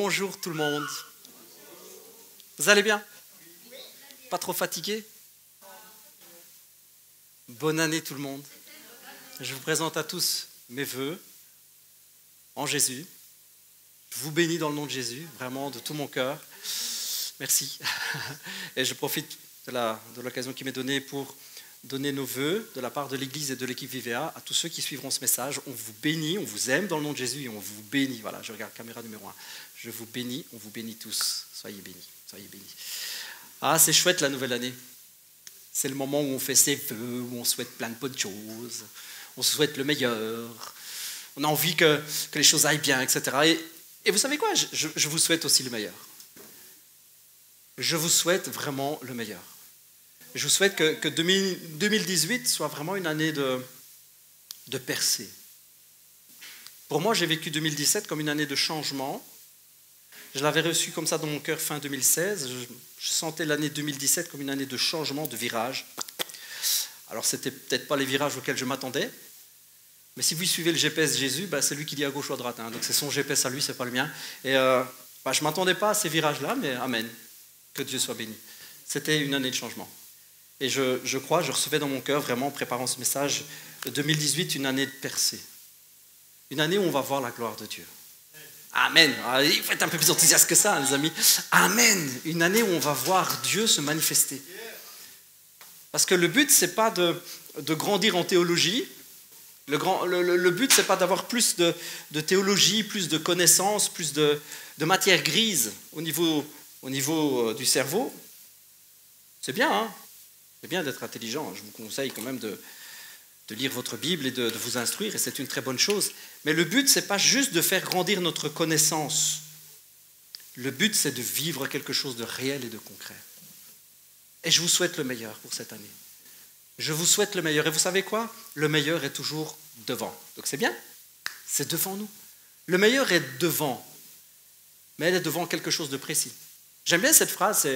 Bonjour tout le monde. Vous allez bien? Pas trop fatigué? Bonne année tout le monde. Je vous présente à tous mes vœux en Jésus. Je vous bénis dans le nom de Jésus, vraiment de tout mon cœur. Merci. Et je profite de l'occasion qui m'est donnée pour donner nos vœux de la part de l'Église et de l'équipe Vivea à tous ceux qui suivront ce message. On vous bénit, on vous aime dans le nom de Jésus et on vous bénit. Voilà, je regarde caméra numéro 1. Je vous bénis, on vous bénit tous. Soyez bénis, soyez bénis. Ah, c'est chouette la nouvelle année. C'est le moment où on fait ses vœux, où on souhaite plein de bonnes choses. On se souhaite le meilleur. On a envie que les choses aillent bien, etc. Et vous savez quoi? Je vous souhaite aussi le meilleur. Je vous souhaite vraiment le meilleur. Je vous souhaite que 2018 soit vraiment une année de percée. Pour moi, j'ai vécu 2017 comme une année de changement. Je l'avais reçu comme ça dans mon cœur fin 2016. Je sentais l'année 2017 comme une année de changement, de virage. Alors, ce n'était peut-être pas les virages auxquels je m'attendais. Mais si vous suivez le GPS de Jésus, c'est lui qui dit à gauche ou à droite. Donc, c'est son GPS à lui, ce n'est pas le mien. Et je ne m'attendais pas à ces virages-là, mais amen. Que Dieu soit béni. C'était une année de changement. Et je crois, je recevais dans mon cœur, vraiment en préparant ce message, 2018, une année de percée. Une année où on va voir la gloire de Dieu. Amen. Il faut être un peu plus enthousiaste que ça, les amis. Amen. Une année où on va voir Dieu se manifester. Parce que le but, ce n'est pas de grandir en théologie. Le but, ce n'est pas d'avoir plus de théologie, plus de connaissances, plus de matière grise au niveau du cerveau. C'est bien, hein? C'est bien d'être intelligent. Je vous conseille quand même de lire votre Bible et de vous instruire, et c'est une très bonne chose. Mais le but, ce n'est pas juste de faire grandir notre connaissance. Le but, c'est de vivre quelque chose de réel et de concret. Et je vous souhaite le meilleur pour cette année. Je vous souhaite le meilleur. Et vous savez quoi? Le meilleur est toujours devant. Donc c'est bien, c'est devant nous. Le meilleur est devant, mais elle est devant quelque chose de précis. J'aime bien cette phrase,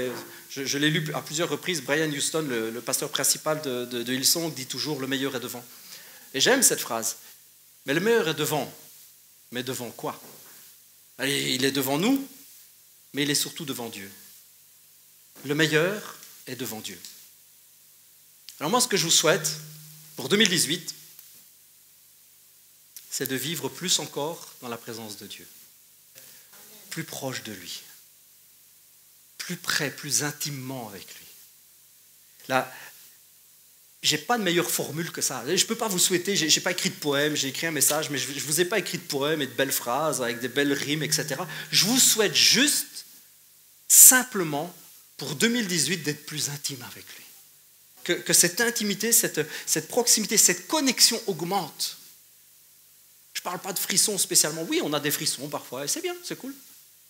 je l'ai lu à plusieurs reprises. Brian Houston, le pasteur principal de Hillsong, dit toujours « le meilleur est devant ». Et j'aime cette phrase. Mais le meilleur est devant. Mais devant quoi? Il est devant nous, mais il est surtout devant Dieu. Le meilleur est devant Dieu. Alors moi, ce que je vous souhaite pour 2018, c'est de vivre plus encore dans la présence de Dieu. Plus proche de lui. Plus près, plus intimement avec lui. Là, je n'ai pas de meilleure formule que ça. Je ne peux pas vous souhaiter, je n'ai pas écrit de poème, j'ai écrit un message, mais je ne vous ai pas écrit de poème et de belles phrases avec des belles rimes, etc. Je vous souhaite juste, simplement, pour 2018, d'être plus intime avec lui. Que cette intimité, cette proximité, cette connexion augmente. Je ne parle pas de frissons spécialement. Oui, on a des frissons parfois, et c'est bien, c'est cool.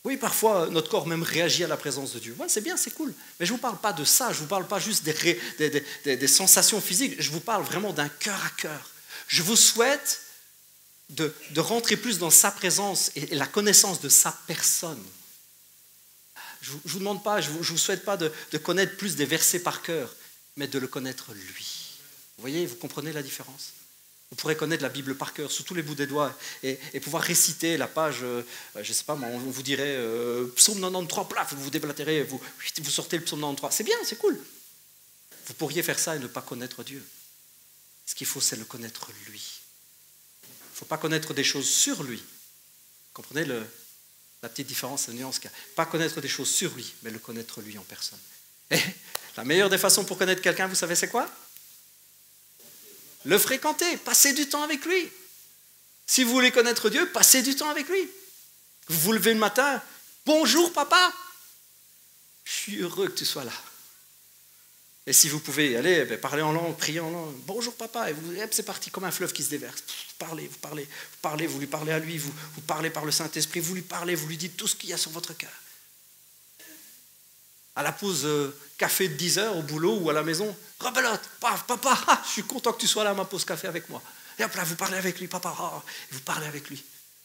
Oui, parfois, notre corps même réagit à la présence de Dieu. Ouais, c'est bien, c'est cool. Mais je ne vous parle pas de ça, je ne vous parle pas juste des sensations physiques, je vous parle vraiment d'un cœur à cœur. Je vous souhaite de rentrer plus dans sa présence et la connaissance de sa personne. Je ne vous demande pas, je ne vous souhaite pas de connaître plus des versets par cœur, mais de le connaître lui. Vous voyez, vous comprenez la différence? Vous pourrez connaître la Bible par cœur, sous tous les bouts des doigts, et pouvoir réciter la page, je ne sais pas, on vous dirait psaume 93, plaf, vous vous déblatérez, vous sortez le psaume 93. C'est bien, c'est cool. Vous pourriez faire ça et ne pas connaître Dieu. Ce qu'il faut, c'est le connaître lui. Il ne faut pas connaître des choses sur lui. Vous comprenez la petite différence, la nuance qu'il y a. Pas connaître des choses sur lui, mais le connaître lui en personne. Et la meilleure des façons pour connaître quelqu'un, vous savez c'est quoi? Le fréquenter, passer du temps avec lui. Si vous voulez connaître Dieu, passez du temps avec lui. Vous vous levez le matin, bonjour papa, je suis heureux que tu sois là. Et si vous pouvez aller, parler en langue, prier en langue, bonjour papa, et c'est parti comme un fleuve qui se déverse. Vous lui parlez à lui, vous parlez par le Saint-Esprit, vous lui parlez, vous lui dites tout ce qu'il y a sur votre cœur. À la pause café de 10 heures au boulot ou à la maison, rebelote, papa, je suis content que tu sois là à ma pause café avec moi. Et hop là, vous parlez avec lui, papa, vous parlez avec lui.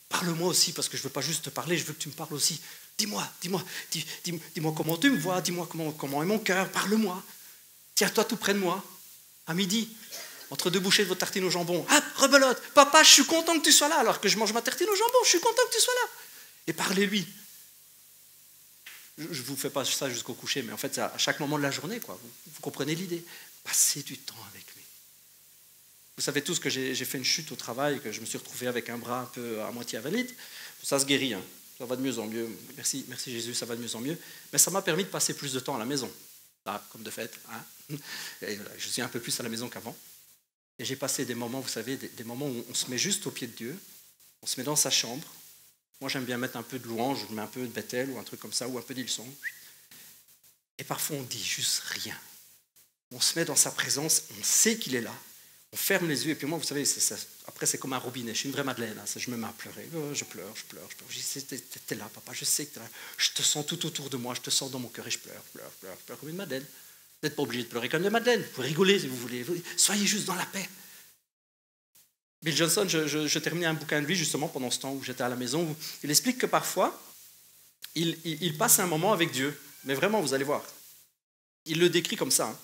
Parle-moi aussi, parce que je ne veux pas juste te parler, je veux que tu me parles aussi. Dis-moi comment tu me vois, dis-moi comment est mon cœur, parle-moi. Tiens-toi tout près de moi, à midi, entre deux bouchées de votre tartine au jambon. Hop, rebelote, papa, je suis content que tu sois là, alors que je mange ma tartine au jambon, je suis content que tu sois là. Et parlez-lui. Je ne vous fais pas ça jusqu'au coucher, mais en fait, c'est à chaque moment de la journée, quoi. Vous comprenez l'idée? Passez du temps avec lui. Vous savez tous que j'ai fait une chute au travail, que je me suis retrouvé avec un bras un peu à moitié invalide. Ça se guérit, hein. Ça va de mieux en mieux. Merci Jésus, ça va de mieux en mieux. Mais ça m'a permis de passer plus de temps à la maison. Là, comme de fait. Hein. Et voilà, je suis un peu plus à la maison qu'avant. Et j'ai passé des moments, vous savez, des moments où on se met juste au pied de Dieu. On se met dans sa chambre. Moi, j'aime bien mettre un peu de louange, je mets un peu de Bethel ou un truc comme ça, ou un peu d'Hillsong. Et parfois, on dit juste rien. On se met dans sa présence, on sait qu'il est là. On ferme les yeux, et puis moi, vous savez, après, c'est comme un robinet. Je suis une vraie Madeleine, hein, je me mets à pleurer. Je pleure. Je dis, t'es là, papa, je sais que t'es là. Je te sens tout autour de moi, je te sens dans mon cœur, et je pleure comme une Madeleine. Vous n'êtes pas obligé de pleurer comme une Madeleine, vous pouvez rigoler si vous voulez. Soyez juste dans la paix. Bill Johnson, je terminais un bouquin de lui justement pendant ce temps où j'étais à la maison, où il explique que parfois, il passe un moment avec Dieu. Mais vraiment, vous allez voir. Il le décrit comme ça. Hein.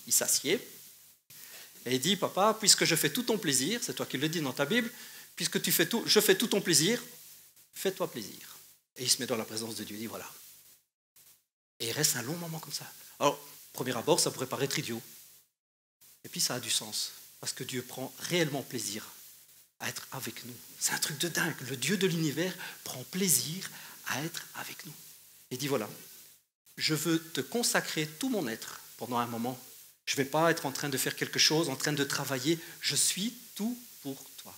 Il s'assied et il dit, papa, puisque je fais tout ton plaisir, c'est toi qui le dis dans ta Bible, puisque je fais tout ton plaisir, fais-toi plaisir. Et il se met dans la présence de Dieu, il dit, voilà. Et il reste un long moment comme ça. Alors, premier abord, ça pourrait paraître idiot. Et puis ça a du sens. Parce que Dieu prend réellement plaisir à être avec nous. C'est un truc de dingue. Le Dieu de l'univers prend plaisir à être avec nous. Il dit voilà, je veux te consacrer tout mon être pendant un moment. Je ne vais pas être en train de faire quelque chose, en train de travailler. Je suis tout pour toi.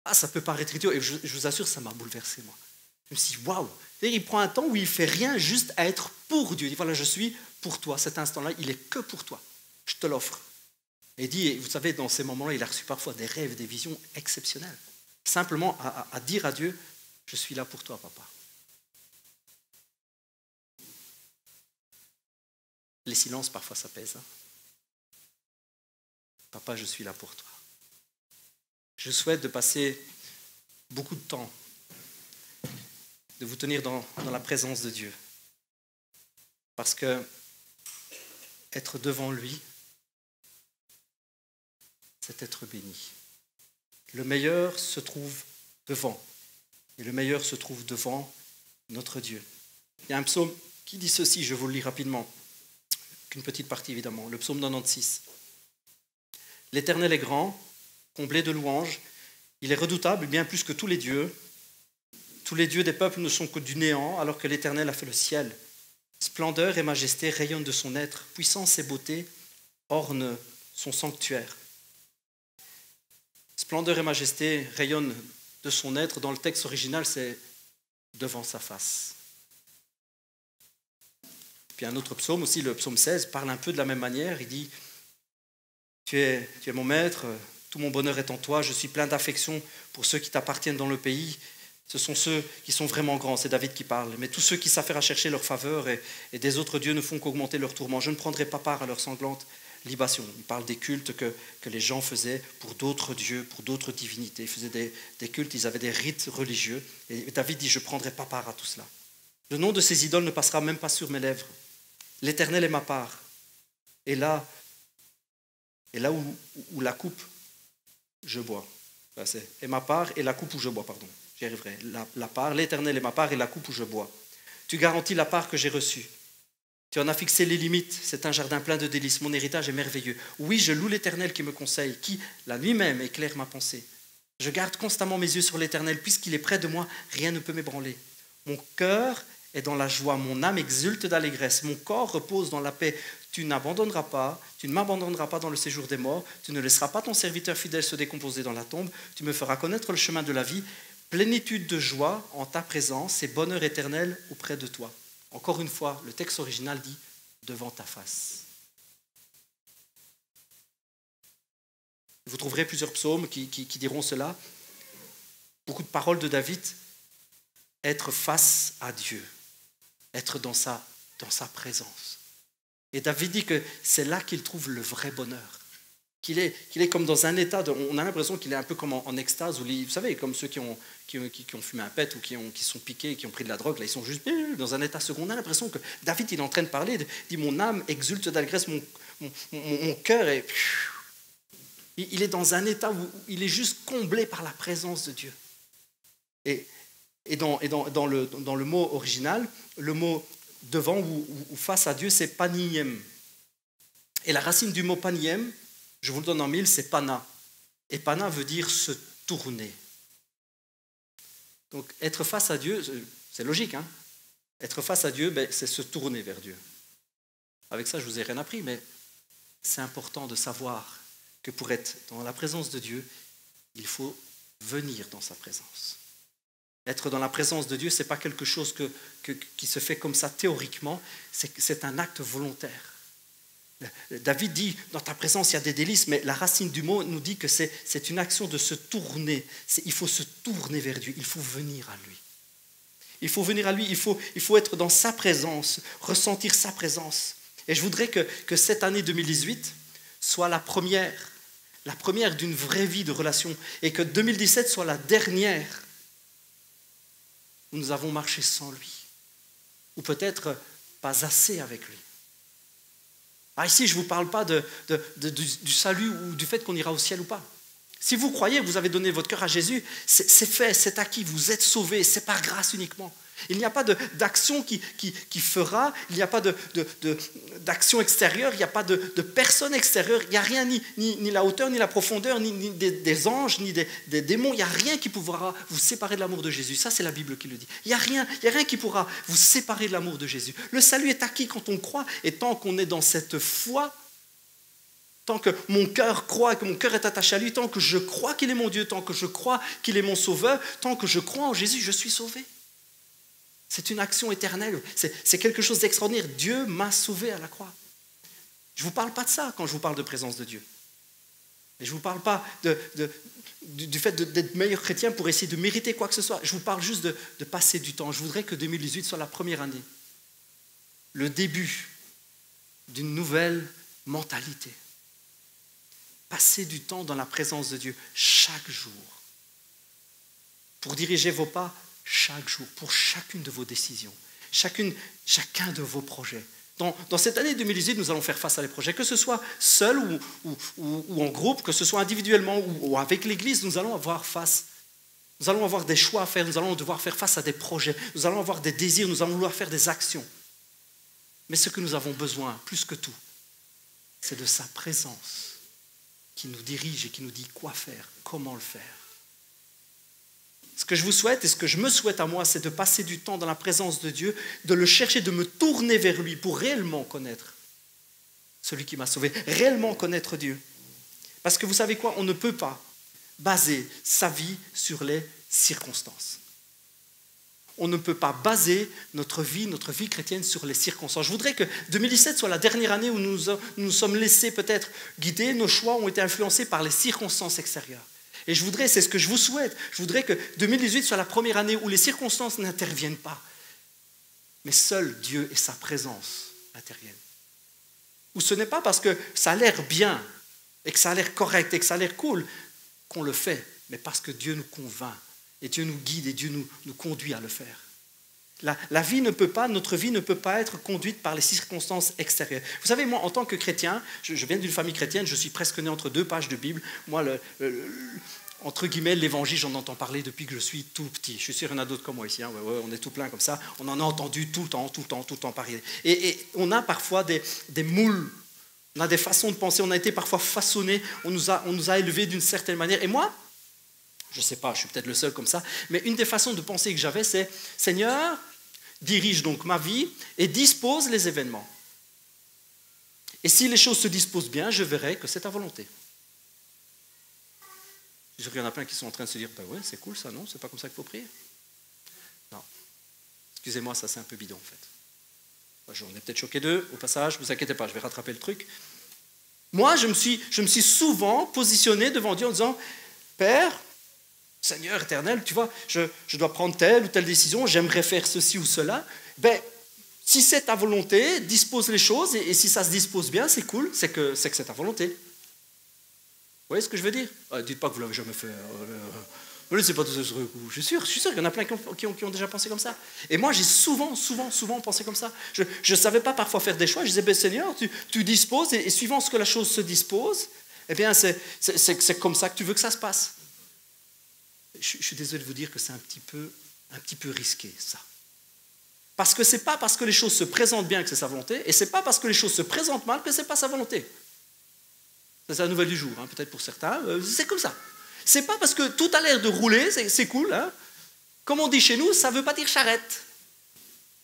Ah, ça peut paraître idiot. Et je vous assure, ça m'a bouleversé, moi. Je me suis dit, waouh. Il prend un temps où il ne fait rien, juste à être pour Dieu. Il dit voilà, je suis pour toi. Cet instant-là, il est que pour toi. Je te l'offre. Et dit, vous savez, dans ces moments-là, il a reçu parfois des rêves, des visions exceptionnelles. Simplement à dire à Dieu, je suis là pour toi, papa. Les silences, parfois, ça pèse. Hein. Papa, je suis là pour toi. Je souhaite de passer beaucoup de temps, de vous tenir dans la présence de Dieu. Parce que être devant lui, c'est être béni. Le meilleur se trouve devant. Et le meilleur se trouve devant notre Dieu. Il y a un psaume qui dit ceci, je vous le lis rapidement, qu'une petite partie évidemment, le psaume 96. L'Éternel est grand, comblé de louanges, il est redoutable bien plus que tous les dieux. Tous les dieux des peuples ne sont que du néant, alors que l'Éternel a fait le ciel. Splendeur et majesté rayonnent de son être, puissance et beauté ornent son sanctuaire. Splendeur et majesté rayonnent de son être. Dans le texte original, c'est devant sa face. Puis un autre psaume aussi, le psaume 16, parle un peu de la même manière. Il dit, tu es mon maître, tout mon bonheur est en toi, je suis plein d'affection pour ceux qui t'appartiennent dans le pays. Ce sont ceux qui sont vraiment grands, c'est David qui parle. Mais tous ceux qui s'affairent à chercher leur faveur et des autres dieux ne font qu'augmenter leur tourment. Je ne prendrai pas part à leur sanglante libation. Il parle des cultes que les gens faisaient pour d'autres dieux, pour d'autres divinités. Ils faisaient des cultes, ils avaient des rites religieux. Et David dit, je ne prendrai pas part à tout cela. Le nom de ces idoles ne passera même pas sur mes lèvres. L'Éternel est ma part. Et là où la coupe, je bois. Et ma part et la coupe où je bois, pardon. J'y arriverai. La part, l'Éternel est ma part et la coupe où je bois. Tu garantis la part que j'ai reçue. Tu en as fixé les limites. C'est un jardin plein de délices. Mon héritage est merveilleux. Oui, je loue l'Éternel qui me conseille, qui, la nuit même, éclaire ma pensée. Je garde constamment mes yeux sur l'Éternel. Puisqu'il est près de moi, rien ne peut m'ébranler. Mon cœur est dans la joie. Mon âme exulte d'allégresse. Mon corps repose dans la paix. Tu ne m'abandonneras pas dans le séjour des morts. Tu ne laisseras pas ton serviteur fidèle se décomposer dans la tombe. Tu me feras connaître le chemin de la vie. Plénitude de joie en ta présence et bonheur éternel auprès de toi. Encore une fois, le texte original dit « devant ta face ». Vous trouverez plusieurs psaumes qui diront cela. Beaucoup de paroles de David. Être face à Dieu. Être dans sa présence. Et David dit que c'est là qu'il trouve le vrai bonheur. Qu'il est comme dans un état, on a l'impression qu'il est un peu comme en extase, vous savez, comme ceux qui ont fumé un pet ou qui sont piqués, qui ont pris de la drogue, là ils sont juste dans un état second. On a l'impression que David il est en train de parler, il dit mon âme exulte d'allégresse, mon cœur est... Il est dans un état où il est juste comblé par la présence de Dieu. Et Et dans le mot original, le mot devant ou face à Dieu, c'est paniem. Et la racine du mot paniem, je vous le donne en mille, c'est pana. Et pana veut dire se tourner. Donc être face à Dieu, c'est logique, hein? Être face à Dieu, c'est se tourner vers Dieu. Avec ça, je ne vous ai rien appris, mais c'est important de savoir que pour être dans la présence de Dieu, il faut venir dans sa présence. Être dans la présence de Dieu, ce n'est pas quelque chose qui se fait comme ça théoriquement, c'est un acte volontaire. David dit, dans ta présence, il y a des délices, mais la racine du mot nous dit que c'est une action de se tourner. Il faut se tourner vers Dieu, il faut venir à lui. Il faut venir à lui, il faut être dans sa présence, ressentir sa présence. Et je voudrais que cette année 2018 soit la première d'une vraie vie de relation, et que 2017 soit la dernière où nous avons marché sans lui, ou peut-être pas assez avec lui. Ici, je ne vous parle pas du salut ou du fait qu'on ira au ciel ou pas. Si vous croyez que vous avez donné votre cœur à Jésus, c'est fait, c'est acquis, vous êtes sauvés, c'est par grâce uniquement. Il n'y a pas d'action qui fera, il n'y a pas d'action extérieure, il n'y a pas de personne extérieure, il n'y a rien, ni la hauteur, ni la profondeur, ni des anges, ni des démons, il n'y a rien qui pourra vous séparer de l'amour de Jésus. Ça, c'est la Bible qui le dit. Il n'y a rien qui pourra vous séparer de l'amour de Jésus. Le salut est acquis quand on croit, et tant qu'on est dans cette foi, tant que mon cœur croit, que mon cœur est attaché à lui, tant que je crois qu'il est mon Dieu, tant que je crois qu'il est mon sauveur, tant que je crois en Jésus, je suis sauvé. C'est une action éternelle, c'est quelque chose d'extraordinaire. Dieu m'a sauvé à la croix. Je ne vous parle pas de ça quand je vous parle de présence de Dieu. Et je ne vous parle pas du fait d'être meilleur chrétien pour essayer de mériter quoi que ce soit. Je vous parle juste de passer du temps. Je voudrais que 2018 soit la première année, le début d'une nouvelle mentalité. Passer du temps dans la présence de Dieu chaque jour. Pour diriger vos pas chaque jour, pour chacune de vos décisions, chacun de vos projets. Dans cette année 2018, nous allons faire face à des projets, que ce soit seul ou en groupe, que ce soit individuellement ou avec l'Église, nous allons avoir des choix à faire, nous allons devoir faire face à des projets, nous allons avoir des désirs, nous allons vouloir faire des actions. Mais ce que nous avons besoin, plus que tout, c'est de sa présence qui nous dirige et qui nous dit quoi faire, comment le faire. Ce que je vous souhaite et ce que je me souhaite à moi, c'est de passer du temps dans la présence de Dieu, de le chercher, de me tourner vers lui pour réellement connaître celui qui m'a sauvé, réellement connaître Dieu. Parce que vous savez quoi, on ne peut pas baser sa vie sur les circonstances. On ne peut pas baser notre vie chrétienne sur les circonstances. Je voudrais que 2017 soit la dernière année où nous nous sommes laissés peut-être guider, nos choix ont été influencés par les circonstances extérieures. Et c'est ce que je vous souhaite, je voudrais que 2018 soit la première année où les circonstances n'interviennent pas, mais seul Dieu et sa présence interviennent. Où ce n'est pas parce que ça a l'air bien, et que ça a l'air correct, et que ça a l'air cool, qu'on le fait, mais parce que Dieu nous convainc, et Dieu nous guide, et Dieu nous conduit à le faire. Notre vie ne peut pas être conduite par les circonstances extérieures. Vous savez, moi, en tant que chrétien, je viens d'une famille chrétienne, je suis presque né entre 2 pages de Bible. Moi, entre guillemets, l'évangile, j'en entends parler depuis que je suis tout petit. Je suis sûr qu'il y en a d'autres comme moi ici. Hein. Ouais, on est tout plein comme ça. On en a entendu tout le temps parler. Et on a parfois des moules, on a des façons de penser, on a été parfois façonnés, on nous a élevés d'une certaine manière. Et moi, je ne sais pas, je suis peut-être le seul comme ça, mais une des façons de penser que j'avais, c'est « Seigneur, dirige donc ma vie et dispose les événements. Et si les choses se disposent bien, je verrai que c'est ta volonté. » Je suis sûr qu'il y en a plein qui sont en train de se dire « Ben ouais, c'est cool ça, non? C'est pas comme ça qu'il faut prier. » Non. Excusez-moi, ça c'est un peu bidon en fait. J'en ai peut-être choqué 2 au passage, ne vous inquiétez pas, je vais rattraper le truc. Moi, je me suis souvent positionné devant Dieu en disant « Père, Seigneur éternel, tu vois, je dois prendre telle ou telle décision, j'aimerais faire ceci ou cela. Ben, si c'est ta volonté, dispose les choses, et si ça se dispose bien, c'est cool, c'est que c'est ta volonté. Vous voyez ce que je veux dire? Dites pas que vous ne l'avez jamais fait. Ne laissez pas tout ça sur le coup. Je suis sûr qu'il y en a plein qui ont déjà pensé comme ça. Et moi, j'ai souvent pensé comme ça. Je ne savais pas parfois faire des choix. Je disais, ben, Seigneur, tu disposes, et suivant ce que la chose se dispose, eh bien, c'est comme ça que tu veux que ça se passe. Je suis désolé de vous dire que c'est un petit peu un petit peu risqué, ça. Parce que ce n'est pas parce que les choses se présentent bien que c'est sa volonté, et ce n'est pas parce que les choses se présentent mal que ce n'est pas sa volonté. C'est la nouvelle du jour, hein, peut-être pour certains, c'est comme ça. Ce n'est pas parce que tout a l'air de rouler, c'est cool, hein. Comme on dit chez nous, ça ne veut pas dire charrette.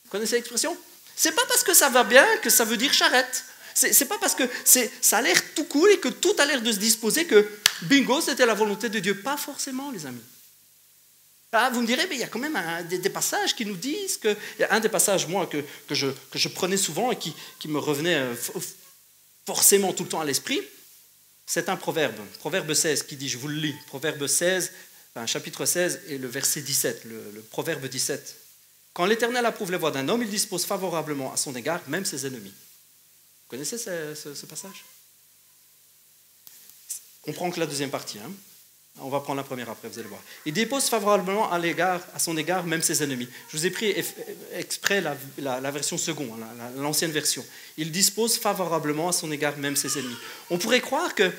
Vous connaissez l'expression? Ce n'est pas parce que ça va bien que ça veut dire charrette. C'est pas parce que ça a l'air tout cool et que tout a l'air de se disposer que bingo, c'était la volonté de Dieu. Pas forcément, les amis. Ah, vous me direz, mais il y a quand même des passages qui nous disent que... Il y a un des passages, moi, que je prenais souvent et qui me revenait forcément tout le temps à l'esprit. C'est un proverbe, Proverbe 16, qui dit, je vous le lis, Proverbe 16, chapitre 16 et le verset 17, le Proverbe 17. Quand l'Éternel approuve les voies d'un homme, il dispose favorablement à son égard, même ses ennemis. Vous connaissez ce passage? On prend que la deuxième partie. Hein. On va prendre la première après, vous allez voir. Il dispose favorablement à son égard, même ses ennemis. Je vous ai pris exprès la version seconde, l'ancienne version. Il dispose favorablement à son égard, même ses ennemis. On pourrait croire que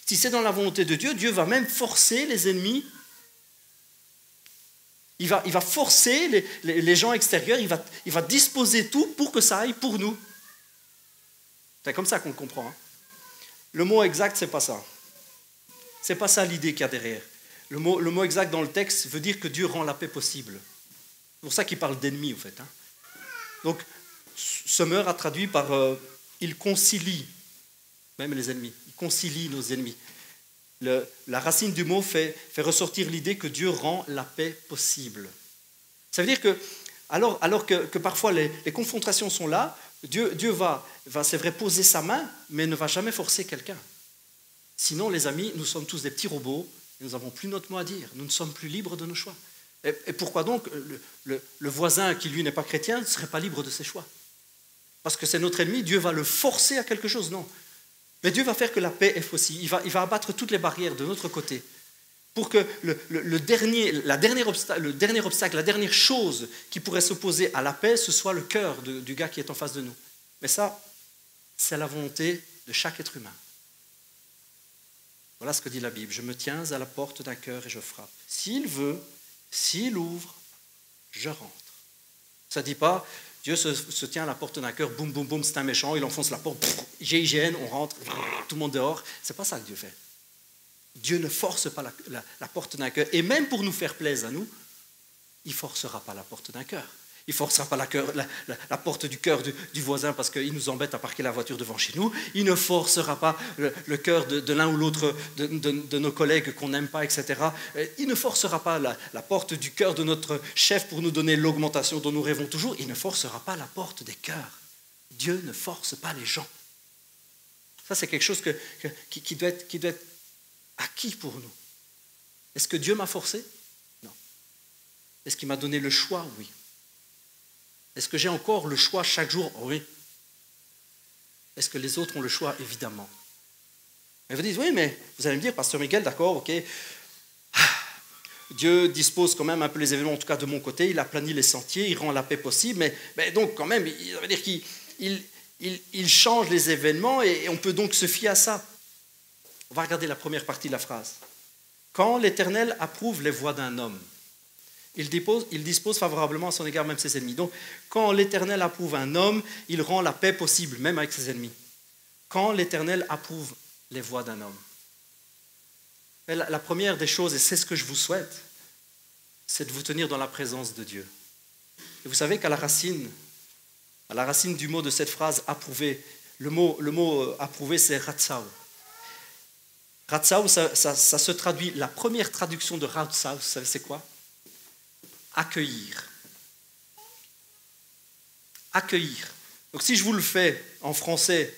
si c'est dans la volonté de Dieu, Dieu va même forcer les ennemis. Il va forcer les gens extérieurs, il va disposer tout pour que ça aille pour nous. C'est comme ça qu'on le comprend. Hein. Le mot exact, c'est pas ça. C'est pas ça l'idée qu'il y a derrière. Le mot exact dans le texte veut dire que Dieu rend la paix possible. C'est pour ça qu'il parle d'ennemis, en fait. Hein. Donc, Sommer a traduit par il concilie, même les ennemis. Il concilie nos ennemis. La racine du mot fait ressortir l'idée que Dieu rend la paix possible. Ça veut dire que, alors que parfois les confrontations sont là, Dieu va, c'est vrai, poser sa main, mais ne va jamais forcer quelqu'un. Sinon, les amis, nous sommes tous des petits robots, et nous n'avons plus notre mot à dire, nous ne sommes plus libres de nos choix. Et pourquoi donc le voisin qui, lui, n'est pas chrétien, ne serait pas libre de ses choix? Parce que c'est notre ennemi, Dieu va le forcer à quelque chose? Non. Mais Dieu va faire que la paix est possible, il va abattre toutes les barrières de notre côté, pour que le dernier obstacle, la dernière chose qui pourrait s'opposer à la paix, ce soit le cœur du gars qui est en face de nous. Mais ça, c'est la volonté de chaque être humain. Voilà ce que dit la Bible. Je me tiens à la porte d'un cœur et je frappe. S'il veut, s'il ouvre, je rentre. Ça ne dit pas, Dieu se tient à la porte d'un cœur, boum, boum, boum, c'est un méchant, il enfonce la porte, GIGN, on rentre, tout le monde dehors. Ce n'est pas ça que Dieu fait. Dieu ne force pas la porte d'un cœur. Et même pour nous faire plaisir à nous, il ne forcera pas la porte d'un cœur. Il ne forcera pas la porte du cœur du voisin parce qu'il nous embête à parquer la voiture devant chez nous. Il ne forcera pas le cœur de l'un ou l'autre de nos collègues qu'on n'aime pas, etc. Il ne forcera pas la porte du cœur de notre chef pour nous donner l'augmentation dont nous rêvons toujours. Il ne forcera pas la porte des cœurs. Dieu ne force pas les gens. Ça, c'est quelque chose qui doit être acquis pour nous. Est-ce que Dieu m'a forcé? Non. Est-ce qu'il m'a donné le choix? Oui. Est-ce que j'ai encore le choix chaque jour? Oui. Est-ce que les autres ont le choix? Évidemment. Mais vous dites, oui, mais vous allez me dire, Pasteur Miguel, d'accord, ok, Dieu dispose quand même un peu les événements, en tout cas de mon côté, il aplanit les sentiers, il rend la paix possible, mais donc quand même, ça veut dire qu'il change les événements et on peut donc se fier à ça. On va regarder la première partie de la phrase. Quand l'Éternel approuve les voies d'un homme, il dispose favorablement à son égard même ses ennemis. Donc, quand l'Éternel approuve un homme, il rend la paix possible, même avec ses ennemis. Quand l'Éternel approuve les voies d'un homme. Et la première des choses, et c'est ce que je vous souhaite, c'est de vous tenir dans la présence de Dieu. Et vous savez qu'à la racine du mot de cette phrase « approuver », le mot « approuver », c'est « ratsao ». Ratsao, ça se traduit, la première traduction de ratsao, vous savez c'est quoi? Accueillir. Accueillir. Donc si je vous le fais en français,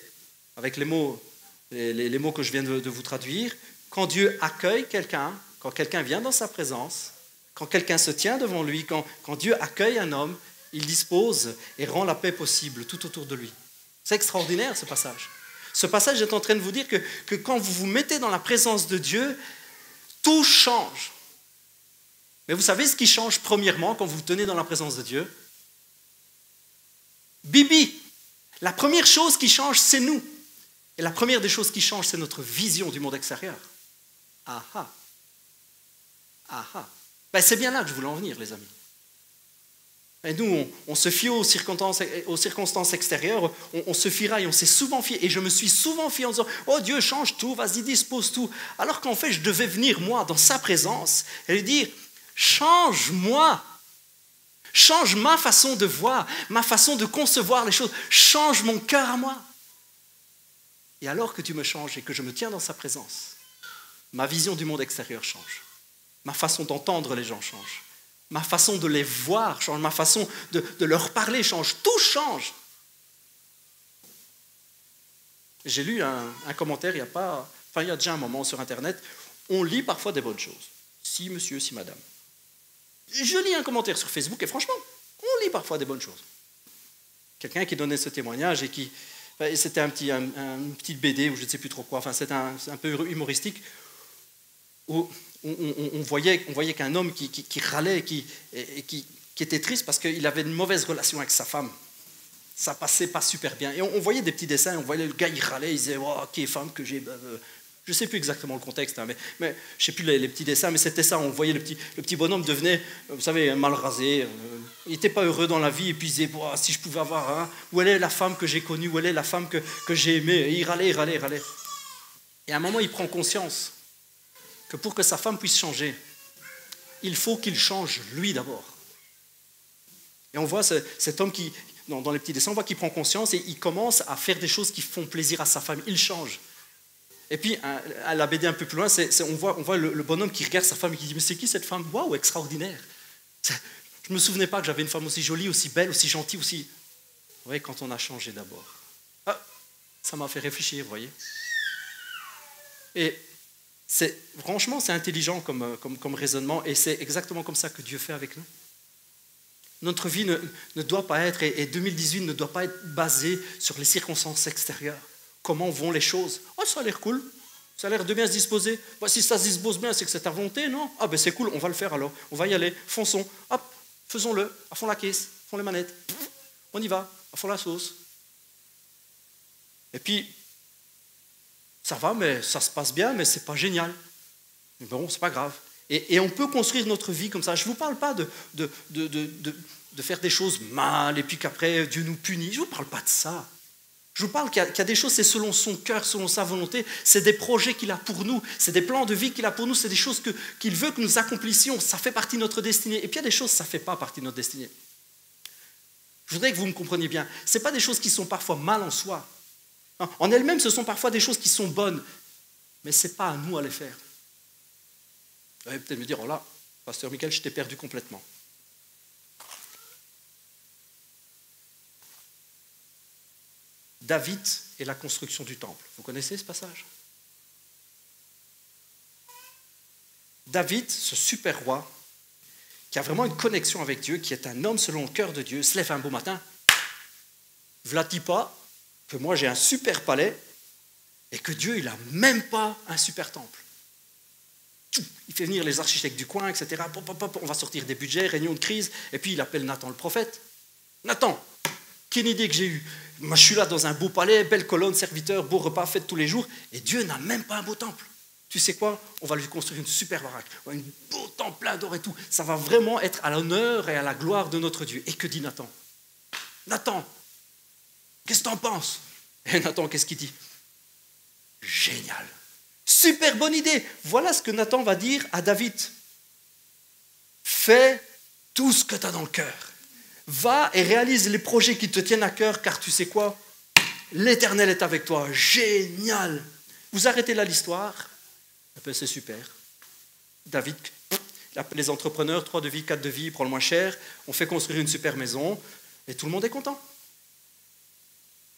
avec les mots que je viens de vous traduire, quand Dieu accueille quelqu'un, quand quelqu'un vient dans sa présence, quand quelqu'un se tient devant lui, quand Dieu accueille un homme, il dispose et rend la paix possible tout autour de lui. C'est extraordinaire ce passage. Ce passage est en train de vous dire que quand vous vous mettez dans la présence de Dieu, tout change. Mais vous savez ce qui change premièrement quand vous vous tenez dans la présence de Dieu? Bibi, la première chose qui change, c'est nous. Et la première des choses qui change, c'est notre vision du monde extérieur. Ah ah. Ah ah. Ben, c'est bien là que je voulais en venir, les amis. Et nous, on se fie aux circonstances extérieures, on se fiera et on s'est souvent fié. Et je me suis souvent fié en disant, oh Dieu, change tout, vas-y, dispose tout. Alors qu'en fait, je devais venir, moi, dans sa présence, et lui dire, change-moi. Change ma façon de voir, ma façon de concevoir les choses. Change mon cœur à moi. Et alors que tu me changes et que je me tiens dans sa présence, ma vision du monde extérieur change. Ma façon d'entendre les gens change. Ma façon de les voir change. Ma façon de leur parler change. Tout change. J'ai lu un commentaire il y a déjà un moment sur Internet. On lit parfois des bonnes choses. Si monsieur, si madame. Je lis un commentaire sur Facebook et franchement, on lit parfois des bonnes choses. Quelqu'un qui donnait ce témoignage et qui... C'était un petit BD ou je ne sais plus trop quoi. Enfin, c'était un peu humoristique où on voyait qu'un homme qui râlait, qui était triste parce qu'il avait une mauvaise relation avec sa femme. Ça passait pas super bien. Et on voyait des petits dessins, on voyait le gars, il râlait, il disait oh, « quelle femme que j'ai... » Je ne sais plus exactement le contexte, hein, mais je ne sais plus les petits dessins, mais c'était ça. On voyait le petit bonhomme devenait, vous savez, mal rasé. Il n'était pas heureux dans la vie, et puis il disait oh, si je pouvais avoir un, où elle est la femme que j'ai connue, où elle est la femme que j'ai aimée. Et il râlait. Et à un moment, il prend conscience que pour que sa femme puisse changer, il faut qu'il change lui d'abord. Et on voit cet homme qui, dans les petits dessins, on voit qu'il prend conscience et il commence à faire des choses qui font plaisir à sa femme. Il change. Et puis, à la BD un peu plus loin, on voit le bonhomme qui regarde sa femme et qui dit « Mais c'est qui cette femme ? Waouh, extraordinaire !» Je ne me souvenais pas que j'avais une femme aussi jolie, aussi belle, aussi gentille, aussi... Vous voyez, quand on a changé d'abord. Ah, ça m'a fait réfléchir, vous voyez. Et franchement, c'est intelligent comme raisonnement et c'est exactement comme ça que Dieu fait avec nous. Notre vie ne doit pas être, et 2018 ne doit pas être basée sur les circonstances extérieures. Comment vont les choses? Oh, ça a l'air cool, ça a l'air de bien se disposer. Bah, si ça se dispose bien, c'est que c'est ta volonté, non? Ah ben c'est cool, on va le faire alors, on va y aller, fonçons, hop, faisons-le, à fond la caisse, à fond les manettes, on y va, à fond la sauce. Et puis, ça va, mais ça se passe bien, mais c'est pas génial. Mais bon, c'est pas grave. Et on peut construire notre vie comme ça. Je ne vous parle pas de faire des choses mal et puis qu'après Dieu nous punit. Je ne vous parle pas de ça. Je vous parle qu'il y a des choses, c'est selon son cœur, selon sa volonté. C'est des projets qu'il a pour nous. C'est des plans de vie qu'il a pour nous. C'est des choses qu'il veut que nous accomplissions. Ça fait partie de notre destinée. Et puis il y a des choses, ça ne fait pas partie de notre destinée. Je voudrais que vous me compreniez bien. Ce n'est pas des choses qui sont parfois mal en soi. En elles-mêmes, ce sont parfois des choses qui sont bonnes. Mais ce n'est pas à nous à les faire. Vous allez peut-être me dire, oh là, pasteur Michael, je t'ai perdu complètement. David et la construction du temple. Vous connaissez ce passage? David, ce super roi, qui a vraiment une connexion avec Dieu, qui est un homme selon le cœur de Dieu, se lève un beau matin. Vlati pas que moi j'ai un super palais et que Dieu, il n'a même pas un super temple. Il fait venir les architectes du coin, etc. On va sortir des budgets, réunion de crise. Et puis il appelle Nathan le prophète. Nathan, quelle idée que j'ai eue. Moi je suis là dans un beau palais, belle colonne, serviteur, beau repas, fête tous les jours. Et Dieu n'a même pas un beau temple. Tu sais quoi? On va lui construire une super baraque. Un beau temple plein d'or et tout. Ça va vraiment être à l'honneur et à la gloire de notre Dieu. Et que dit Nathan? Nathan, qu'est-ce que tu en penses? Et Nathan, qu'est-ce qu'il dit? Génial. Super bonne idée. Voilà ce que Nathan va dire à David. Fais tout ce que tu as dans le cœur. Va et réalise les projets qui te tiennent à cœur, car tu sais quoi? L'Éternel est avec toi. Génial. Vous arrêtez là l'histoire. C'est super. David, il appelle les entrepreneurs, 3 devis, 4 devis, il prend le moins cher. On fait construire une super maison et tout le monde est content.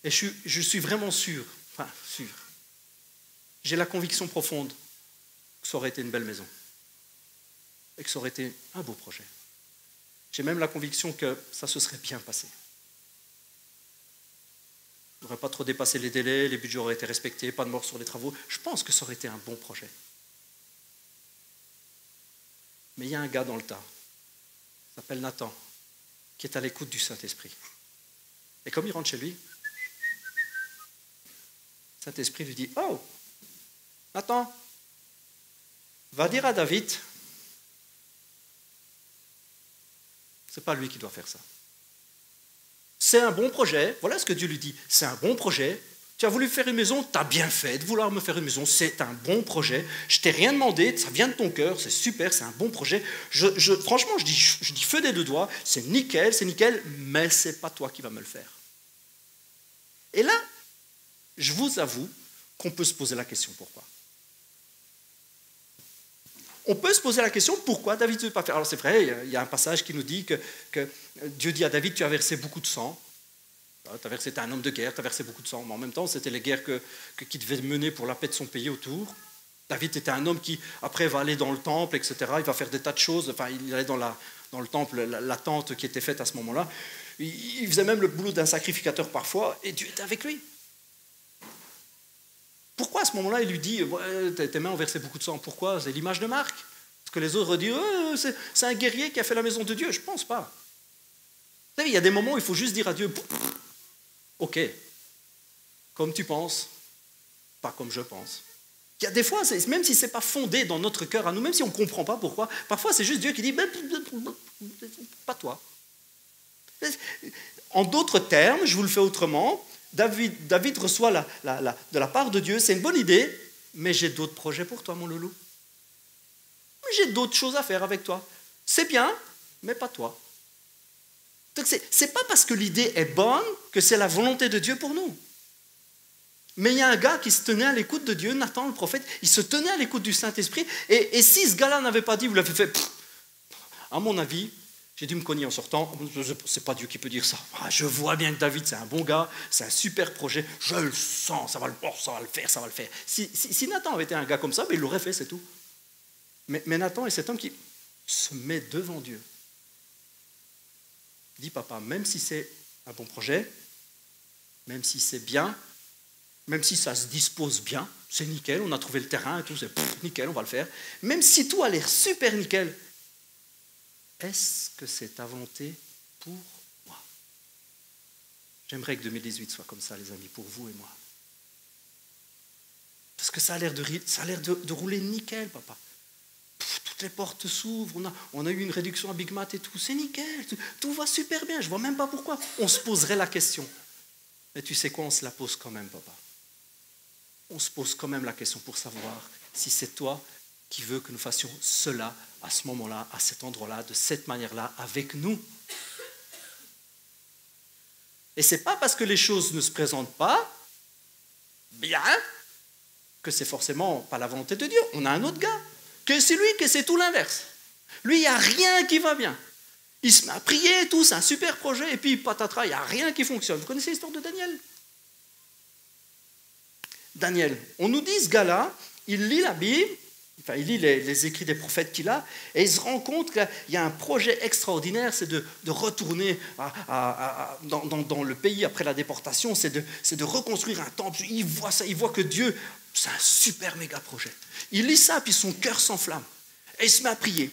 Et je suis vraiment sûr. J'ai la conviction profonde que ça aurait été une belle maison et que ça aurait été un beau projet. J'ai même la conviction que ça se serait bien passé. On n'aurait pas trop dépassé les délais, les budgets auraient été respectés, pas de mort sur les travaux. Je pense que ça aurait été un bon projet. Mais il y a un gars dans le tas, il s'appelle Nathan, qui est à l'écoute du Saint-Esprit. Et comme il rentre chez lui, le Saint-Esprit lui dit « Oh, Nathan, va dire à David Ce n'est pas lui qui doit faire ça. C'est un bon projet, voilà ce que Dieu lui dit, c'est un bon projet. Tu as voulu faire une maison, tu as bien fait de vouloir me faire une maison, c'est un bon projet. Je t'ai rien demandé, ça vient de ton cœur, c'est super, c'est un bon projet. Franchement, je dis feu des deux doigts, c'est nickel, mais ce n'est pas toi qui vas me le faire. Et là, je vous avoue qu'on peut se poser la question pourquoi. On peut se poser la question pourquoi David ne veut pas faire. Alors c'est vrai, il y a un passage qui nous dit que Dieu dit à David, tu as versé beaucoup de sang. Tu es un homme de guerre, tu as versé beaucoup de sang. Mais en même temps, c'était les guerres qu'il devait mener pour la paix de son pays autour. David était un homme qui, après, va aller dans le temple, etc. Il va faire des tas de choses. Enfin, il allait dans le temple, la tente qui était faite à ce moment-là. Il faisait même le boulot d'un sacrificateur parfois, et Dieu était avec lui. Pourquoi à ce moment-là, il lui dit, tes mains ont versé beaucoup de sang? Pourquoi? C'est l'image de Marc. Parce que les autres disent, c'est un guerrier qui a fait la maison de Dieu. Je ne pense pas. Vous savez, il y a des moments où il faut juste dire à Dieu, ok, comme tu penses, pas comme je pense. Il y a des fois, même si ce n'est pas fondé dans notre cœur à nous, même si on ne comprend pas pourquoi, parfois c'est juste Dieu qui dit, pas toi. En d'autres termes, je vous le fais autrement, David reçoit de la part de Dieu, c'est une bonne idée, mais j'ai d'autres projets pour toi, mon loulou. J'ai d'autres choses à faire avec toi. C'est bien, mais pas toi. Donc c'est pas parce que l'idée est bonne que c'est la volonté de Dieu pour nous. Mais il y a un gars qui se tenait à l'écoute de Dieu, Nathan le prophète, il se tenait à l'écoute du Saint-Esprit, et si ce gars-là n'avait pas dit, vous l'avez fait, à mon avis, j'ai dû me cogner en sortant, c'est pas Dieu qui peut dire ça. Je vois bien que David, c'est un bon gars, c'est un super projet, je le sens, ça va le faire. Si Nathan avait été un gars comme ça, il l'aurait fait, c'est tout. Mais Nathan est cet homme qui se met devant Dieu. Dit papa, même si c'est un bon projet, même si c'est bien, même si ça se dispose bien, c'est nickel, on a trouvé le terrain et tout, c'est nickel, on va le faire. Même si tout a l'air super nickel, est-ce que c'est ta volonté pour moi? J'aimerais que 2018 soit comme ça, les amis, pour vous et moi. Parce que ça a l'air de rouler nickel, papa. Toutes les portes s'ouvrent, on a eu une réduction à Big Mat et tout, c'est nickel, tout va super bien, je ne vois même pas pourquoi. On se poserait la question. Mais tu sais quoi, on se la pose quand même, papa. On se pose quand même la question pour savoir si c'est toi qui veux que nous fassions cela à ce moment-là, à cet endroit-là, de cette manière-là, avec nous. Et ce n'est pas parce que les choses ne se présentent pas bien que c'est forcément pas la volonté de Dieu. On a un autre gars, que c'est lui, que c'est tout l'inverse. Lui, il n'y a rien qui va bien. Il se met à prier et tout, c'est un super projet, et puis patatras, il n'y a rien qui fonctionne. Vous connaissez l'histoire de Daniel? Daniel, on nous dit ce gars-là, il lit la Bible, enfin il lit les écrits des prophètes qu'il a, et il se rend compte qu'il y a un projet extraordinaire, c'est de retourner dans le pays après la déportation, c'est de reconstruire un temple. Il voit ça, il voit que Dieu, c'est un super méga projet. Il lit ça, puis son cœur s'enflamme, et il se met à prier.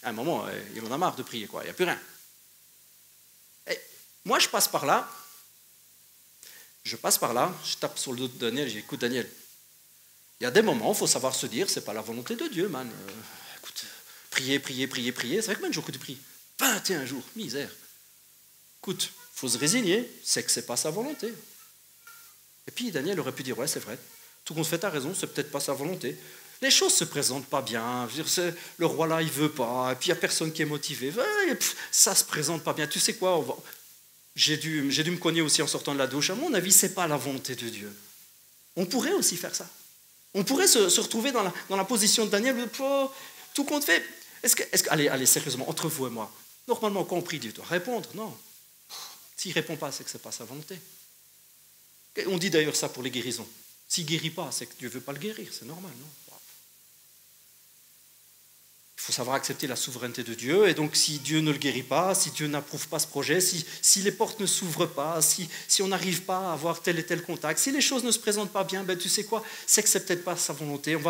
À un moment, il en a marre de prier, quoi. Il n'y a plus rien. Et moi, je passe par là, je tape sur le dos de Daniel, j'ai dit, écoute Daniel, il y a des moments, il faut savoir se dire, c'est pas la volonté de Dieu, man. Écoute, prier. C'est vrai combien de jours que tu pries? 21 jours, misère. Écoute, il faut se résigner, c'est que c'est pas sa volonté. Et puis Daniel aurait pu dire, ouais, c'est vrai, tout compte fait, t'as raison, c'est peut-être pas sa volonté. Les choses ne se présentent pas bien. Je veux dire, le roi là, il ne veut pas. Et puis il n'y a personne qui est motivé. Ça ne se présente pas bien. Tu sais quoi, j'ai dû me cogner aussi en sortant de la douche. À mon avis, ce n'est pas la volonté de Dieu. On pourrait aussi faire ça. On pourrait se retrouver dans la position de Daniel. Tout compte fait. Allez, sérieusement, entre vous et moi. Normalement, quand on prie, Dieu doit répondre. Non. S'il ne répond pas, c'est que ce n'est pas sa volonté. On dit d'ailleurs ça pour les guérisons. S'il ne guérit pas, c'est que Dieu ne veut pas le guérir. C'est normal, non? Il faut savoir accepter la souveraineté de Dieu, et donc si Dieu ne le guérit pas, si Dieu n'approuve pas ce projet, si les portes ne s'ouvrent pas, si on n'arrive pas à avoir tel et tel contact, si les choses ne se présentent pas bien, tu sais quoi, c'est que c'est peut-être pas sa volonté. On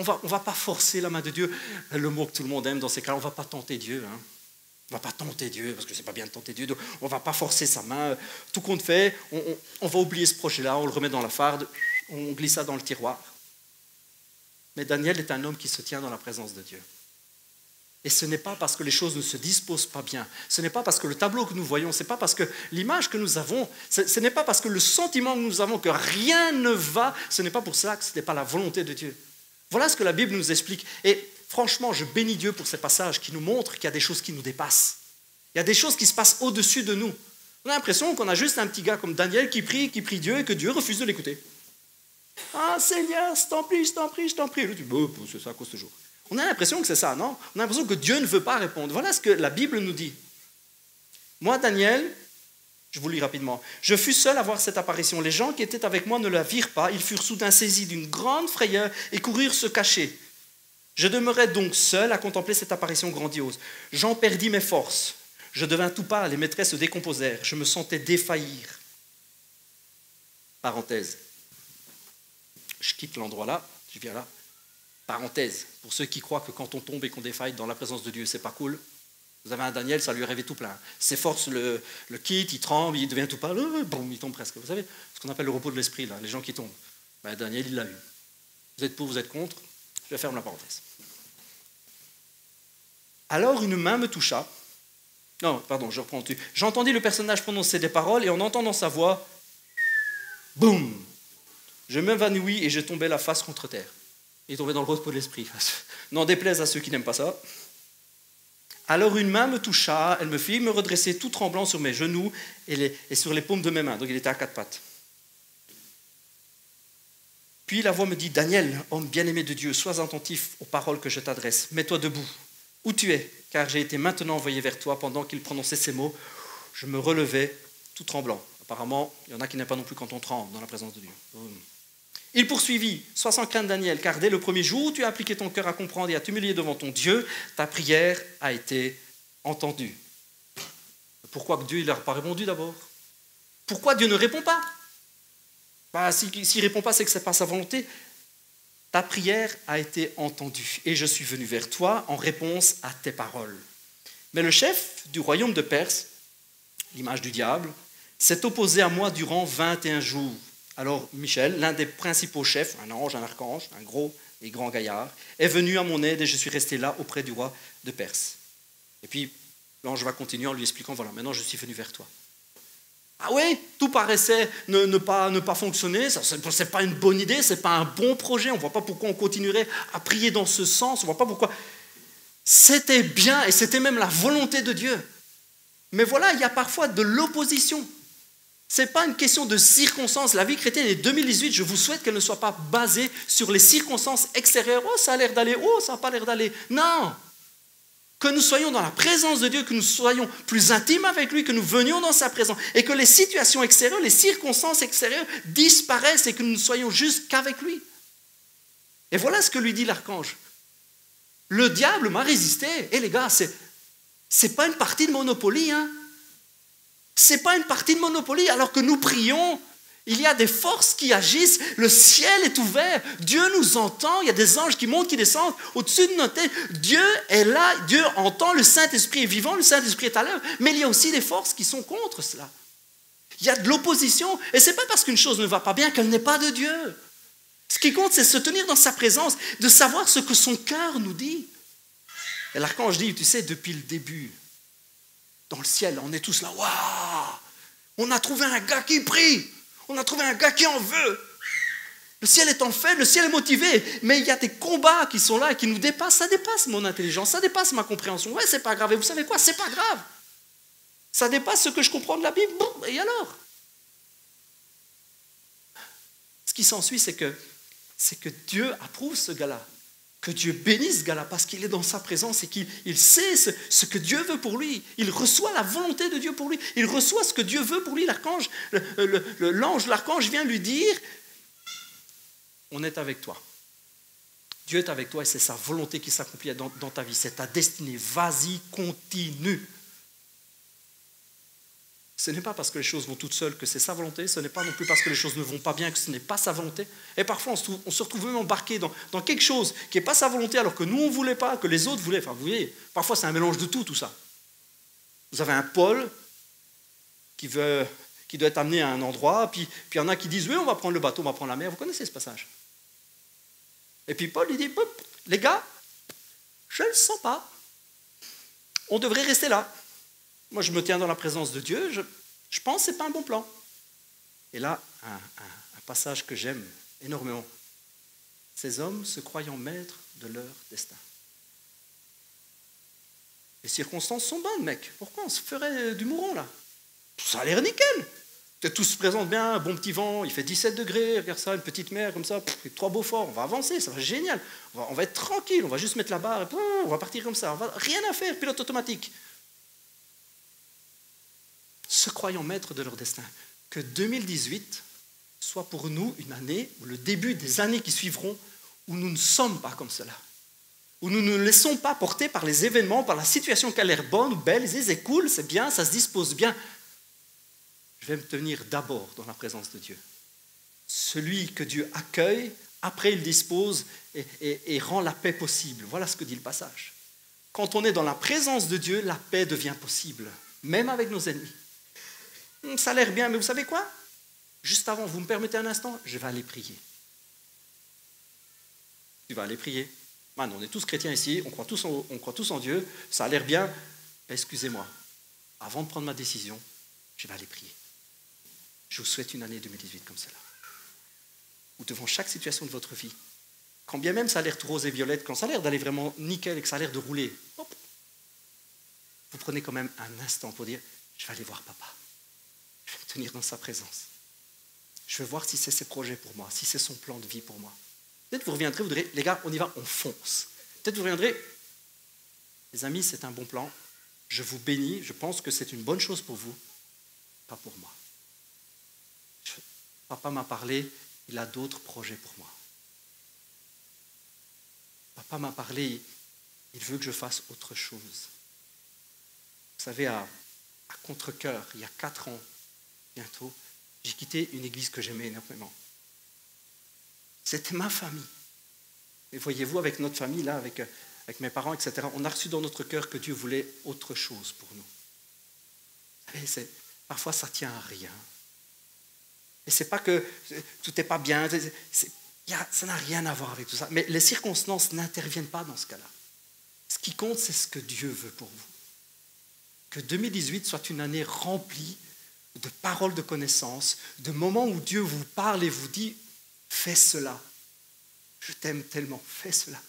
va pas forcer la main de Dieu. Le mot que tout le monde aime dans ces cas-là, on va pas tenter Dieu. Hein. On va pas tenter Dieu, parce que c'est pas bien de tenter Dieu. Donc on va pas forcer sa main. Tout compte fait, on va oublier ce projet-là, on le remet dans la farde, on glisse ça dans le tiroir. Mais Daniel est un homme qui se tient dans la présence de Dieu. Et ce n'est pas parce que les choses ne se disposent pas bien, ce n'est pas parce que le tableau que nous voyons, ce n'est pas parce que l'image que nous avons, ce n'est pas parce que le sentiment que nous avons que rien ne va, ce n'est pas pour ça que ce n'est pas la volonté de Dieu. Voilà ce que la Bible nous explique. Et franchement, je bénis Dieu pour ces passages qui nous montrent qu'il y a des choses qui nous dépassent. Il y a des choses qui se passent au-dessus de nous. On a l'impression qu'on a juste un petit gars comme Daniel qui prie Dieu et que Dieu refuse de l'écouter. Ah Seigneur, je t'en prie, je t'en prie, je t'en prie. Et lui dit, c'est ça à cause de ce jour. On a l'impression que c'est ça, non? On a l'impression que Dieu ne veut pas répondre. Voilà ce que la Bible nous dit. Moi, Daniel, je vous lis rapidement, je fus seul à voir cette apparition. Les gens qui étaient avec moi ne la virent pas. Ils furent soudain saisis d'une grande frayeur et coururent se cacher. Je demeurai donc seul à contempler cette apparition grandiose. J'en perdis mes forces. Je devins tout pâle, les maîtresses se décomposèrent. Je me sentais défaillir. Parenthèse. Je quitte l'endroit là, je viens là. Parenthèse, pour ceux qui croient que quand on tombe et qu'on défaille dans la présence de Dieu, c'est pas cool. Vous avez un Daniel, ça lui arrivait tout plein. Ses forces le quittent, il tremble, il devient tout pâle, boum, il tombe presque. Vous savez, ce qu'on appelle le repos de l'esprit, là, les gens qui tombent. Ben, Daniel, il l'a eu. Vous êtes pour, vous êtes contre? Je ferme la parenthèse. Alors une main me toucha. Non, pardon, je reprends. J'entendis le personnage prononcer des paroles et en entendant sa voix, boum, je m'évanouis et je tombais la face contre terre. Il tombait dans le repos de l'esprit. N'en déplaise à ceux qui n'aiment pas ça. Alors une main me toucha, elle me fit me redresser tout tremblant sur mes genoux et sur les paumes de mes mains. Donc il était à quatre pattes. Puis la voix me dit, Daniel, homme bien-aimé de Dieu, sois attentif aux paroles que je t'adresse. Mets-toi debout. Où tu es? Car j'ai été maintenant envoyé vers toi. Pendant qu'il prononçait ces mots, je me relevais tout tremblant. Apparemment, il y en a qui n'aiment pas non plus quand on tremble dans la présence de Dieu. Il poursuivit, sois sans crainte Daniel, car dès le premier jour où tu as appliqué ton cœur à comprendre et à t'humilier devant ton Dieu, ta prière a été entendue. Pourquoi Dieu ne leur a pas répondu d'abord? Pourquoi Dieu ne répond pas? S'il ne répond pas, c'est que ce n'est pas sa volonté. Ta prière a été entendue et je suis venu vers toi en réponse à tes paroles. Mais le chef du royaume de Perse, l'image du diable, s'est opposé à moi durant 21 jours. Alors Michel, l'un des principaux chefs, un ange, un archange, un gros et grand gaillard, est venu à mon aide et je suis resté là auprès du roi de Perse. Et puis l'ange va continuer en lui expliquant, voilà, maintenant je suis venu vers toi. Ah oui, tout paraissait ne pas fonctionner, ce n'est pas une bonne idée, ce n'est pas un bon projet, on ne voit pas pourquoi on continuerait à prier dans ce sens, on ne voit pas pourquoi. C'était bien et c'était même la volonté de Dieu. Mais voilà, il y a parfois de l'opposition. Ce n'est pas une question de circonstances. La vie chrétienne est 2018, je vous souhaite qu'elle ne soit pas basée sur les circonstances extérieures. Oh, ça a l'air d'aller, oh, ça n'a pas l'air d'aller. Non! Que nous soyons dans la présence de Dieu, que nous soyons plus intimes avec lui, que nous venions dans sa présence et que les situations extérieures, les circonstances extérieures disparaissent et que nous ne soyons juste qu'avec lui. Et voilà ce que lui dit l'archange. Le diable m'a résisté. Et les gars, c'est pas une partie de Monopoly, hein. C'est pas une partie de Monopoly, alors que nous prions, il y a des forces qui agissent, le ciel est ouvert, Dieu nous entend, il y a des anges qui montent, qui descendent au-dessus de notre tête. Dieu est là, Dieu entend, le Saint-Esprit est vivant, le Saint-Esprit est à l'œuvre, mais il y a aussi des forces qui sont contre cela. Il y a de l'opposition, et ce n'est pas parce qu'une chose ne va pas bien qu'elle n'est pas de Dieu. Ce qui compte, c'est se tenir dans sa présence, de savoir ce que son cœur nous dit. Et l'archange dit, tu sais, depuis le début, dans le ciel, on est tous là, waouh! On a trouvé un gars qui prie, on a trouvé un gars qui en veut. Le ciel est en fête, le ciel est motivé, mais il y a des combats qui sont là et qui nous dépassent. Ça dépasse mon intelligence, ça dépasse ma compréhension. Ouais, c'est pas grave. Et vous savez quoi? C'est pas grave. Ça dépasse ce que je comprends de la Bible. Bon, et alors? Ce qui s'ensuit, c'est que Dieu approuve ce gars-là. Que Dieu bénisse ce gars-là parce qu'il est dans sa présence et qu'il sait ce que Dieu veut pour lui. Il reçoit la volonté de Dieu pour lui. Il reçoit ce que Dieu veut pour lui. L'archange, l'ange, l'archange vient lui dire, on est avec toi. Dieu est avec toi et c'est sa volonté qui s'accomplit dans ta vie. C'est ta destinée. Vas-y, continue. Ce n'est pas parce que les choses vont toutes seules que c'est sa volonté. Ce n'est pas non plus parce que les choses ne vont pas bien que ce n'est pas sa volonté. Et parfois, on se retrouve même embarqué dans quelque chose qui n'est pas sa volonté alors que nous, on ne voulait pas, que les autres voulaient. Enfin, vous voyez, parfois, c'est un mélange de tout ça. Vous avez un Paul qui doit être amené à un endroit, puis il y en a qui disent, oui, on va prendre le bateau, on va prendre la mer. Vous connaissez ce passage? Et puis Paul, il dit, les gars, je ne le sens pas. On devrait rester là. Moi, je me tiens dans la présence de Dieu. Je pense que ce n'est pas un bon plan. Et là, un passage que j'aime énormément. Ces hommes se croyant maîtres de leur destin. Les circonstances sont bonnes, mec. Pourquoi on se ferait du mouron, là? Ça a l'air nickel. Tout se présente bien, un bon petit vent, il fait 17 degrés, regarde ça, une petite mer comme ça, 3 beaux forts, on va avancer, ça va être génial. On va être tranquille, on va juste mettre la barre, et on va partir comme ça, rien à faire, pilote automatique. Se croyant maîtres de leur destin, que 2018 soit pour nous une année, ou le début des années qui suivront, où nous ne sommes pas comme cela. Où nous ne nous laissons pas porter par les événements, par la situation qui a l'air bonne ou belle, c'est cool, c'est bien, ça se dispose bien. Je vais me tenir d'abord dans la présence de Dieu. Celui que Dieu accueille, après il dispose et rend la paix possible. Voilà ce que dit le passage. Quand on est dans la présence de Dieu, la paix devient possible, même avec nos ennemis. Ça a l'air bien, mais vous savez quoi? Juste avant, vous me permettez un instant? Je vais aller prier. Tu vas aller prier. Man, on est tous chrétiens ici, on croit tous en Dieu, ça a l'air bien. Excusez-moi, avant de prendre ma décision, je vais aller prier. Je vous souhaite une année 2018 comme cela. Où devant chaque situation de votre vie, quand bien même ça a l'air tout rose et violette, quand ça a l'air d'aller vraiment nickel et que ça a l'air de rouler, hop, vous prenez quand même un instant pour dire, je vais aller voir papa. Je vais me tenir dans sa présence. Je vais voir si c'est ses projets pour moi, si c'est son plan de vie pour moi. Peut-être vous reviendrez, vous direz, les gars, on y va, on fonce. Peut-être vous reviendrez, les amis, c'est un bon plan. Je vous bénis, je pense que c'est une bonne chose pour vous, pas pour moi. Papa m'a parlé, il a d'autres projets pour moi. Papa m'a parlé, il veut que je fasse autre chose. Vous savez, à contre-cœur, il y a 4 ans, bientôt, j'ai quitté une église que j'aimais énormément. C'était ma famille. Et voyez-vous, avec notre famille, là, avec mes parents, etc., on a reçu dans notre cœur que Dieu voulait autre chose pour nous. Vous savez, parfois, ça ne tient à rien. Et ce n'est pas que tout n'est pas bien, ça n'a rien à voir avec tout ça. Mais les circonstances n'interviennent pas dans ce cas-là. Ce qui compte, c'est ce que Dieu veut pour vous. Que 2018 soit une année remplie de paroles de connaissance, de moments où Dieu vous parle et vous dit « Fais cela, je t'aime tellement, fais cela ».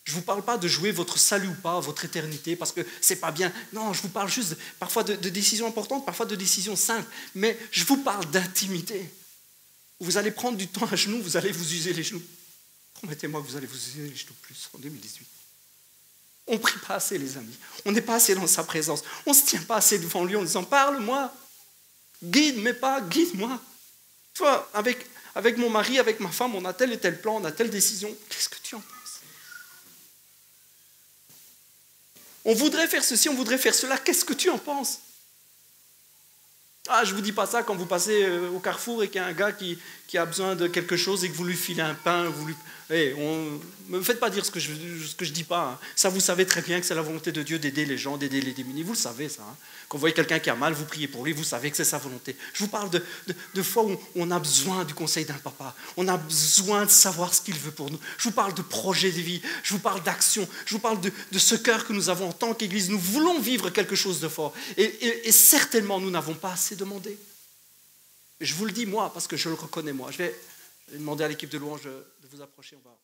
Je ne vous parle pas de jouer votre salut ou pas, votre éternité, parce que ce n'est pas bien. Non, je vous parle juste parfois de décisions importantes, parfois de décisions simples. Mais je vous parle d'intimité. Vous allez prendre du temps à genoux, vous allez vous user les genoux. Promettez-moi que vous allez vous user les genoux plus en 2018. On ne prie pas assez, les amis. On n'est pas assez dans sa présence. On ne se tient pas assez devant lui en disant « Parle-moi, guide, mais pas guide-moi ». Toi, avec mon mari, avec ma femme, on a tel et tel plan, on a telle décision. Qu'est-ce que tu en penses? On voudrait faire ceci, on voudrait faire cela. Qu'est-ce que tu en penses? Ah, je ne vous dis pas ça quand vous passez au carrefour et qu'il y a un gars qui a besoin de quelque chose et que vous lui filez un pain. Ne me faites pas dire ce que je dis pas. Hein. Ça, vous savez très bien que c'est la volonté de Dieu d'aider les gens, d'aider les démunis. Vous le savez, ça. Hein. Quand vous voyez quelqu'un qui a mal, vous priez pour lui, vous savez que c'est sa volonté. Je vous parle de fois où on a besoin du conseil d'un papa. On a besoin de savoir ce qu'il veut pour nous. Je vous parle de projets de vie. Je vous parle d'action. Je vous parle de ce cœur que nous avons en tant qu'Église. Nous voulons vivre quelque chose de fort. Et certainement, nous n'avons pas assez demandé. Je vous le dis moi, parce que je le reconnais moi. Je vais demander à l'équipe de louange de vous approcher. On va